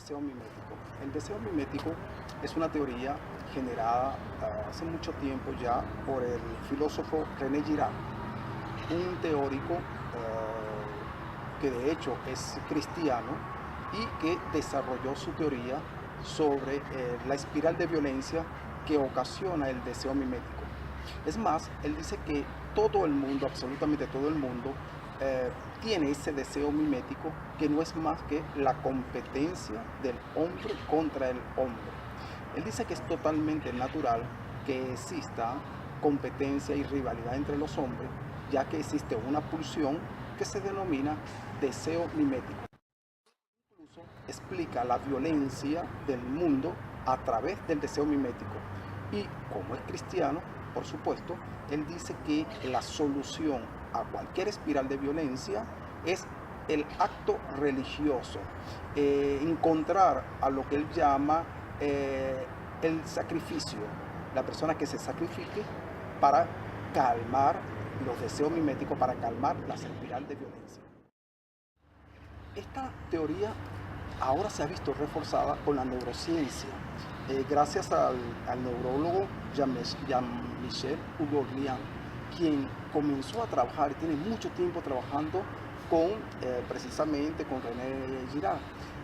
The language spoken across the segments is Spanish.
deseo mimético? El deseo mimético es una teoría generada hace mucho tiempo ya por el filósofo René Girard, un teórico que de hecho es cristiano y que desarrolló su teoría sobre la espiral de violencia que ocasiona el deseo mimético. Es más, él dice que todo el mundo, absolutamente todo el mundo, tiene ese deseo mimético que no es más que la competencia del hombre contra el hombre. Él dice que es totalmente natural que exista competencia y rivalidad entre los hombres, ya que existe una pulsión que se denomina deseo mimético. Incluso explica la violencia del mundo a través del deseo mimético. Y como es cristiano, por supuesto, él dice que la solución a cualquier espiral de violencia es el acto religioso, encontrar a lo que él llama el sacrificio, la persona que se sacrifique para calmar los deseos miméticos, para calmar la espiral de violencia. Esta teoría ahora se ha visto reforzada con la neurociencia, gracias al neurólogo Jean-Michel Aouzoulian, quien comenzó a trabajar y tiene mucho tiempo trabajando con, precisamente con René Girard.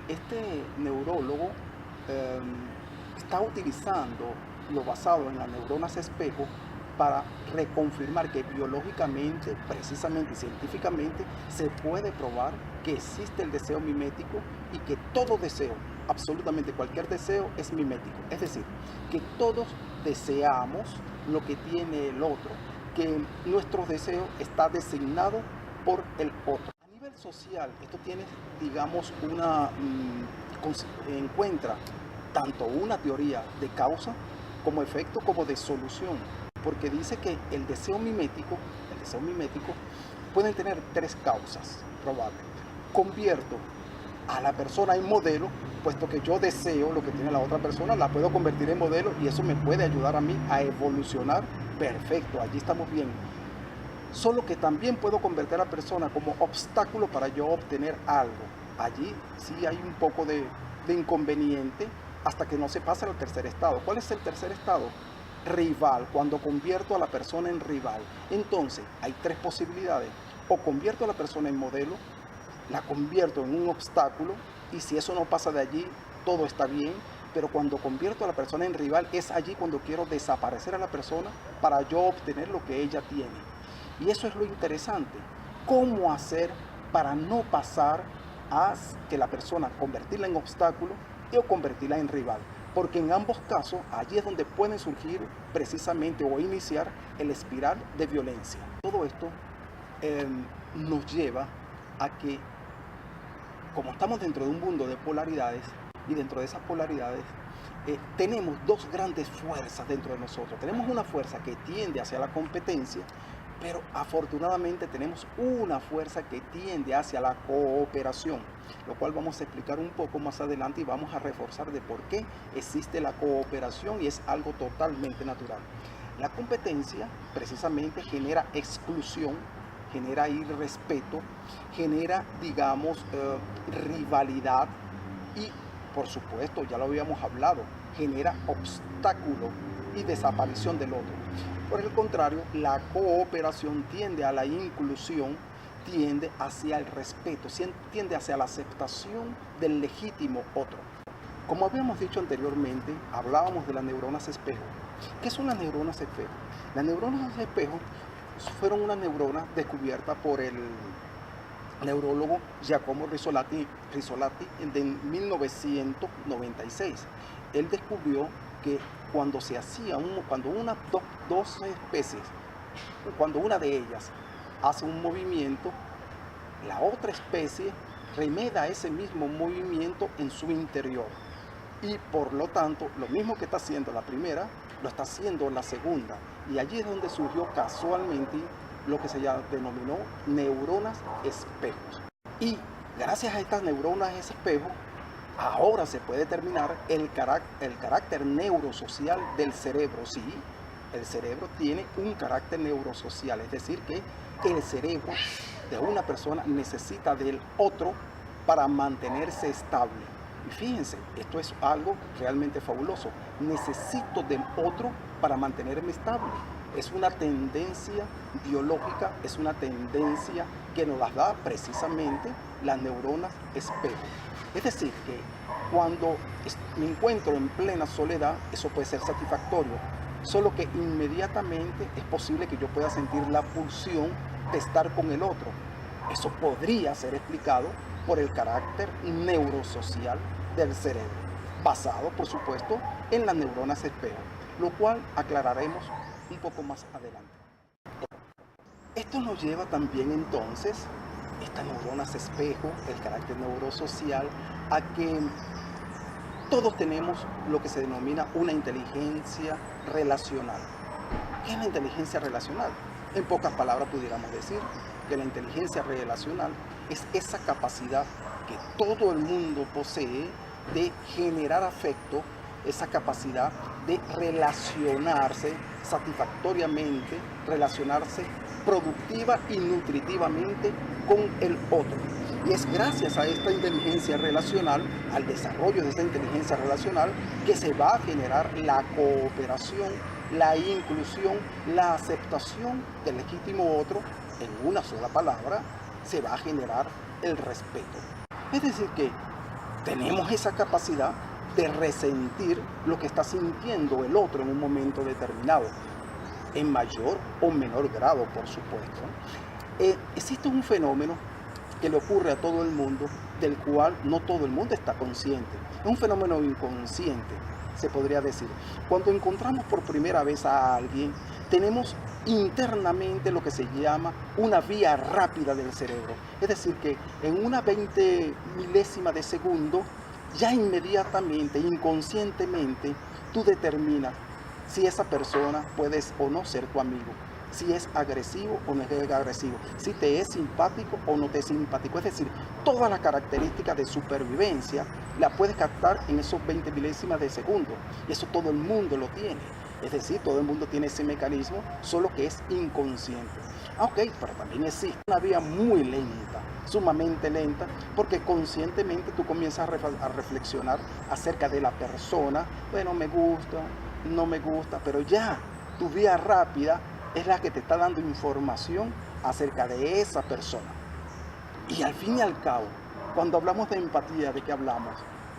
Este neurólogo está utilizando lo basado en las neuronas espejo para reconfirmar que biológicamente, precisamente y científicamente, se puede probar que existe el deseo mimético y que todo deseo, absolutamente cualquier deseo, es mimético. Es decir, que todos deseamos lo que tiene el otro, que nuestro deseo está designado por el otro. A nivel social, esto tiene, digamos, encuentra tanto una teoría de causa como efecto como de solución, porque dice que el deseo mimético pueden tener tres causas probables. Convierto a la persona en modelo, puesto que yo deseo lo que tiene la otra persona, la puedo convertir en modelo y eso me puede ayudar a mí a evolucionar. Perfecto, allí estamos bien. Solo que también puedo convertir a la persona como obstáculo para yo obtener algo. Allí sí hay un poco de inconveniente hasta que no se pasa al tercer estado. ¿Cuál es el tercer estado? Rival, cuando convierto a la persona en rival. Entonces hay tres posibilidades: o convierto a la persona en modelo, la convierto en un obstáculo, y si eso no pasa de allí, todo está bien. Pero cuando convierto a la persona en rival, es allí cuando quiero desaparecer a la persona para yo obtener lo que ella tiene. Y eso es lo interesante. ¿Cómo hacer para no pasar a que la persona convertirla en obstáculo o convertirla en rival? Porque en ambos casos, allí es donde pueden surgir precisamente o iniciar el espiral de violencia. Todo esto nos lleva a que, como estamos dentro de un mundo de polaridades, y dentro de esas polaridades tenemos dos grandes fuerzas dentro de nosotros. Tenemos una fuerza que tiende hacia la competencia, pero afortunadamente tenemos una fuerza que tiende hacia la cooperación, lo cual vamos a explicar un poco más adelante y vamos a reforzar de por qué existe la cooperación y es algo totalmente natural. La competencia precisamente genera exclusión, genera irrespeto, genera, digamos, rivalidad y, por supuesto, ya lo habíamos hablado, genera obstáculo y desaparición del otro. Por el contrario, la cooperación tiende a la inclusión, tiende hacia el respeto, tiende hacia la aceptación del legítimo otro. Como habíamos dicho anteriormente, hablábamos de las neuronas espejo. ¿Qué son las neuronas espejo? Las neuronas espejo fueron unas neuronas descubiertas por el neurólogo Giacomo Rizzolatti de 1996. Él descubrió que cuando una de ellas hace un movimiento, la otra especie remeda ese mismo movimiento en su interior. Y por lo tanto, lo mismo que está haciendo la primera, lo está haciendo la segunda. Y allí es donde surgió casualmente lo que se denominó neuronas espejos. Y gracias a estas neuronas espejos, ahora se puede determinar el carácter neurosocial del cerebro. Sí, el cerebro tiene un carácter neurosocial, es decir, que el cerebro de una persona necesita del otro para mantenerse estable. Y fíjense, esto es algo realmente fabuloso. Necesito del otro para mantenerme estable. Es una tendencia biológica, es una tendencia que nos las da precisamente las neuronas espejo. Es decir, que cuando me encuentro en plena soledad, eso puede ser satisfactorio, solo que inmediatamente es posible que yo pueda sentir la pulsión de estar con el otro. Eso podría ser explicado por el carácter neurosocial del cerebro, basado, por supuesto, en las neuronas espejo, lo cual aclararemos un poco más adelante. Esto nos lleva también entonces, estas neuronas espejo, el carácter neurosocial, a que todos tenemos lo que se denomina una inteligencia relacional. ¿Qué es la inteligencia relacional? En pocas palabras pudiéramos decir que la inteligencia relacional es esa capacidad que todo el mundo posee de generar afecto, esa capacidad de relacionarse satisfactoriamente, relacionarse productiva y nutritivamente con el otro. Y es gracias a esta inteligencia relacional, al desarrollo de esta inteligencia relacional, que se va a generar la cooperación, la inclusión, la aceptación del legítimo otro. En una sola palabra, se va a generar el respeto. Es decir que tenemos esa capacidad de resentir lo que está sintiendo el otro en un momento determinado, en mayor o menor grado, por supuesto. Existe un fenómeno que le ocurre a todo el mundo, del cual no todo el mundo está consciente. Es un fenómeno inconsciente, se podría decir. Cuando encontramos por primera vez a alguien, tenemos internamente lo que se llama una vía rápida del cerebro. Es decir, que en una 20 milésima de segundo, ya inmediatamente, inconscientemente, tú determinas si esa persona puede o no ser tu amigo, si es agresivo o no es agresivo, si te es simpático o no te es simpático. Es decir, todas las características de supervivencia la puedes captar en esos 20 milésimas de segundo. Y eso todo el mundo lo tiene. Es decir, todo el mundo tiene ese mecanismo, solo que es inconsciente. Ok, pero también existe una vía muy lenta, sumamente lenta, porque conscientemente tú comienzas a reflexionar acerca de la persona. Bueno, me gusta, no me gusta, pero ya tu vía rápida es la que te está dando información acerca de esa persona. Y al fin y al cabo, cuando hablamos de empatía, ¿de qué hablamos?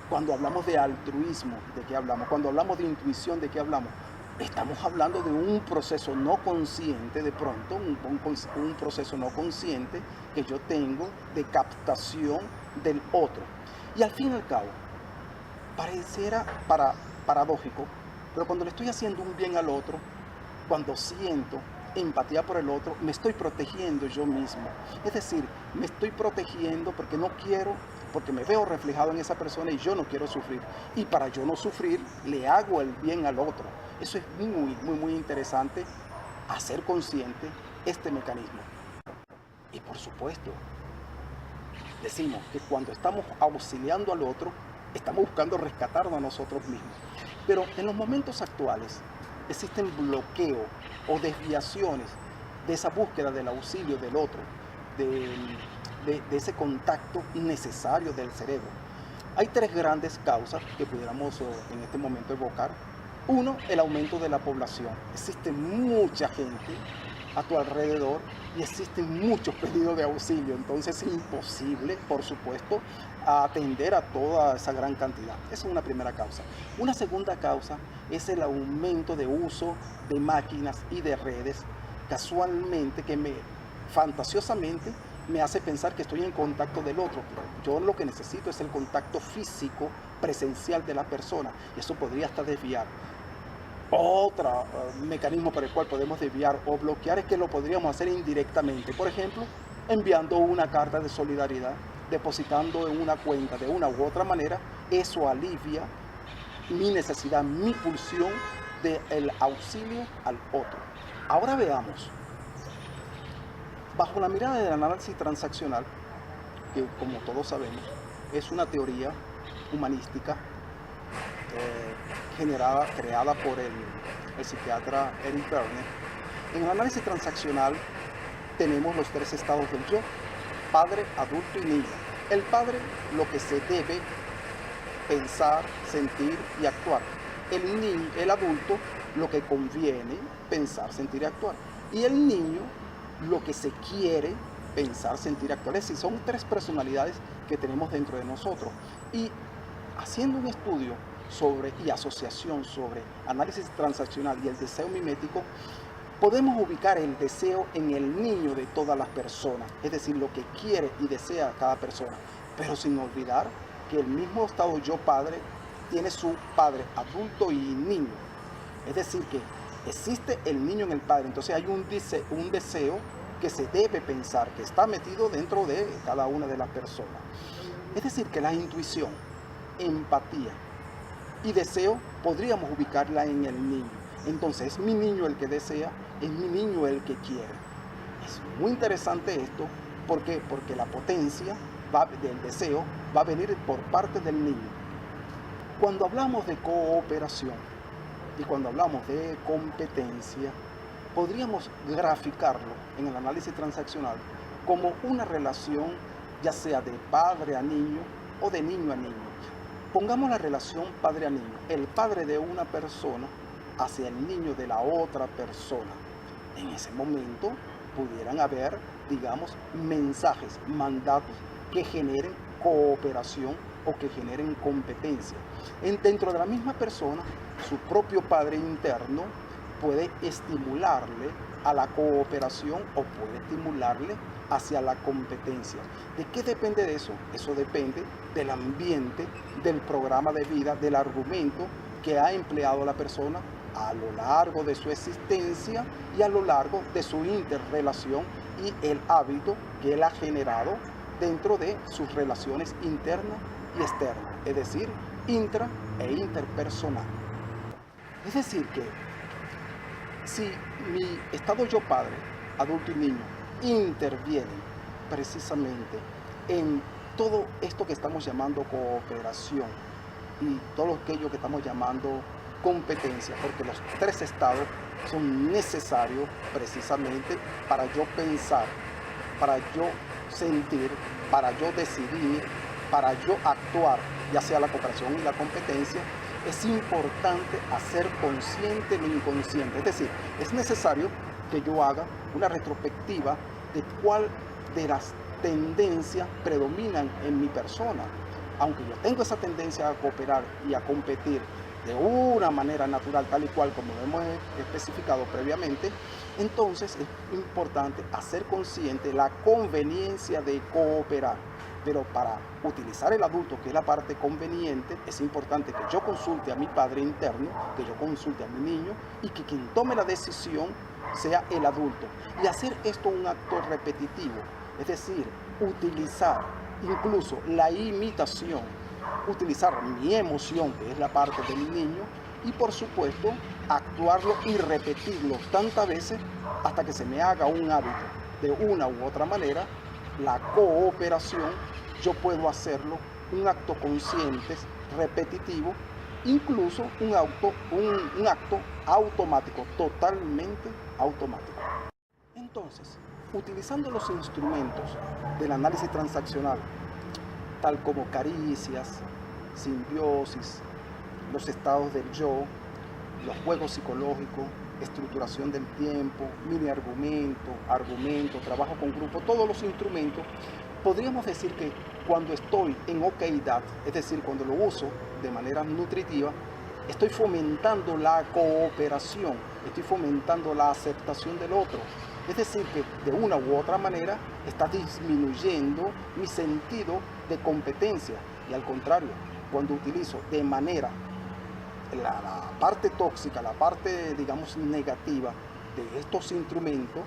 Cuando hablamos de altruismo, ¿de qué hablamos? Cuando hablamos de intuición, ¿de qué hablamos? Estamos hablando de un proceso no consciente, de pronto, un proceso no consciente que yo tengo de captación del otro. Y al fin y al cabo, pareciera paradójico, pero cuando le estoy haciendo un bien al otro, cuando siento empatía por el otro, me estoy protegiendo yo mismo. Es decir, me estoy protegiendo porque no quiero, porque me veo reflejado en esa persona y yo no quiero sufrir. Y para yo no sufrir, le hago el bien al otro. Eso es muy interesante, hacer consciente este mecanismo. Y por supuesto, decimos que cuando estamos auxiliando al otro, estamos buscando rescatarnos a nosotros mismos. Pero en los momentos actuales existen bloqueos o desviaciones de esa búsqueda del auxilio del otro, de ese contacto necesario del cerebro. Hay tres grandes causas que pudiéramos en este momento evocar. Uno, el aumento de la población. Existe mucha gente a tu alrededor y existen muchos pedidos de auxilio, entonces es imposible, por supuesto, atender a toda esa gran cantidad. Esa es una primera causa. Una segunda causa es el aumento de uso de máquinas y de redes, casualmente, que fantasiosamente me hace pensar que estoy en contacto del otro. Yo lo que necesito es el contacto físico, presencial de la persona, y eso podría hasta desviar. Otro mecanismo por el cual podemos desviar o bloquear es que lo podríamos hacer indirectamente. Por ejemplo, enviando una carta de solidaridad, depositando en una cuenta de una u otra manera. Eso alivia mi necesidad, mi pulsión del auxilio al otro. Ahora veamos, bajo la mirada del análisis transaccional, que como todos sabemos es una teoría humanística creada por el psiquiatra Eric Berne. En el análisis transaccional tenemos los tres estados del yo: padre, adulto y niño. El padre, lo que se debe pensar, sentir y actuar. El adulto, lo que conviene, pensar, sentir y actuar. Y el niño, lo que se quiere, pensar, sentir y actuar. Es decir, son tres personalidades que tenemos dentro de nosotros. Y haciendo un estudio y asociación sobre análisis transaccional y el deseo mimético, podemos ubicar el deseo en el niño de todas las personas, es decir, lo que quiere y desea cada persona, pero sin olvidar que el mismo estado yo padre tiene su padre adulto y niño, es decir, que existe el niño en el padre, entonces hay un deseo que se debe pensar, que está metido dentro de cada una de las personas. Es decir, que la intuición, empatía y deseo podríamos ubicarla en el niño. Entonces es mi niño el que desea, es mi niño el que quiere. Es muy interesante esto, ¿por qué? Porque la potencia del deseo va a venir por parte del niño. Cuando hablamos de cooperación y cuando hablamos de competencia, podríamos graficarlo en el análisis transaccional como una relación ya sea de padre a niño o de niño a niño. Pongamos la relación padre a niño, el padre de una persona hacia el niño de la otra persona. En ese momento pudieran haber, digamos, mensajes, mandatos que generen cooperación o que generen competencia. Dentro de la misma persona, su propio padre interno puede estimularle a la cooperación o puede estimularle hacia la competencia. ¿De qué depende de eso? Eso depende del ambiente, del programa de vida, del argumento que ha empleado la persona a lo largo de su existencia y a lo largo de su interrelación y el hábito que él ha generado dentro de sus relaciones internas y externas, es decir, intra e interpersonal. Es decir que si mi estado yo padre, adulto y niño, intervienen precisamente en todo esto que estamos llamando cooperación y todo aquello que estamos llamando competencia, porque los tres estados son necesarios precisamente para yo pensar, para yo sentir, para yo decidir, para yo actuar, ya sea la cooperación y la competencia. Es importante hacer consciente lo inconsciente, es decir, es necesario que yo haga una retrospectiva de cuál de las tendencias predominan en mi persona. Aunque yo tengo esa tendencia a cooperar y a competir de una manera natural, tal y cual como lo hemos especificado previamente, entonces es importante hacer consciente la conveniencia de cooperar. Pero para utilizar el adulto, que es la parte conveniente, es importante que yo consulte a mi padre interno, que yo consulte a mi niño y que quien tome la decisión sea el adulto. Y hacer esto un acto repetitivo, es decir, utilizar incluso la imitación, utilizar mi emoción, que es la parte de mi niño, y por supuesto actuarlo y repetirlo tantas veces hasta que se me haga un hábito. De una u otra manera, la cooperación yo puedo hacerlo un acto consciente, repetitivo, incluso un acto automático, totalmente automático. Entonces, utilizando los instrumentos del análisis transaccional, tal como caricias, simbiosis, los estados del yo, los juegos psicológicos, estructuración del tiempo, mini argumento, trabajo con grupo, todos los instrumentos, podríamos decir que cuando estoy en okeidad, es decir, cuando lo uso de manera nutritiva, estoy fomentando la cooperación, estoy fomentando la aceptación del otro. Es decir, que de una u otra manera está disminuyendo mi sentido de competencia. Y al contrario, cuando utilizo de manera la parte tóxica, la parte, digamos, negativa de estos instrumentos,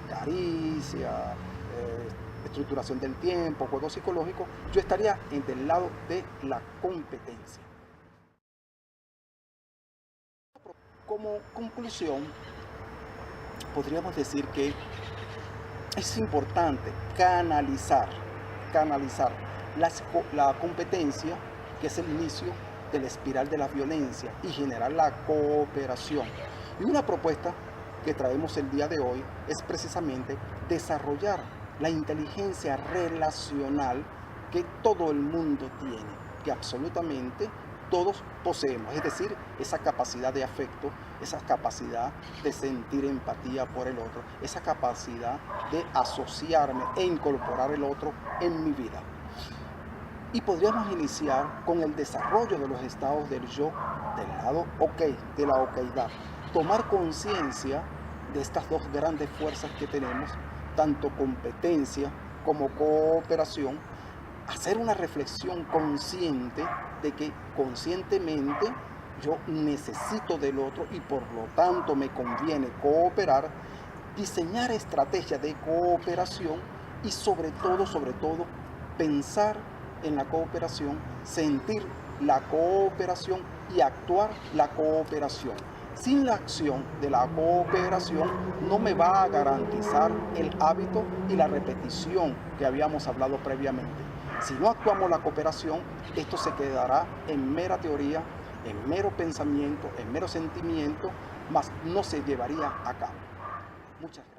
caricia, estructuración del tiempo, juego psicológico, yo estaría del lado de la competencia. Como conclusión, podríamos decir que es importante canalizar la competencia, que es el inicio de la espiral de la violencia, y generar la cooperación. Y una propuesta que traemos el día de hoy es precisamente desarrollar la inteligencia relacional que todo el mundo tiene. que absolutamente todos poseemos, es decir, esa capacidad de afecto, esa capacidad de sentir empatía por el otro, esa capacidad de asociarme e incorporar el otro en mi vida. Y podríamos iniciar con el desarrollo de los estados del yo, del lado ok, de la okeidad. Tomar conciencia de estas dos grandes fuerzas que tenemos, tanto competencia como cooperación, hacer una reflexión consciente de que conscientemente yo necesito del otro y por lo tanto me conviene cooperar, diseñar estrategias de cooperación y sobre todo, pensar en la cooperación, sentir la cooperación y actuar la cooperación. Sin la acción de la cooperación no me va a garantizar el hábito y la repetición que habíamos hablado previamente. Si no actuamos la cooperación, esto se quedará en mera teoría, en mero pensamiento, en mero sentimiento, mas no se llevaría a cabo. Muchas gracias.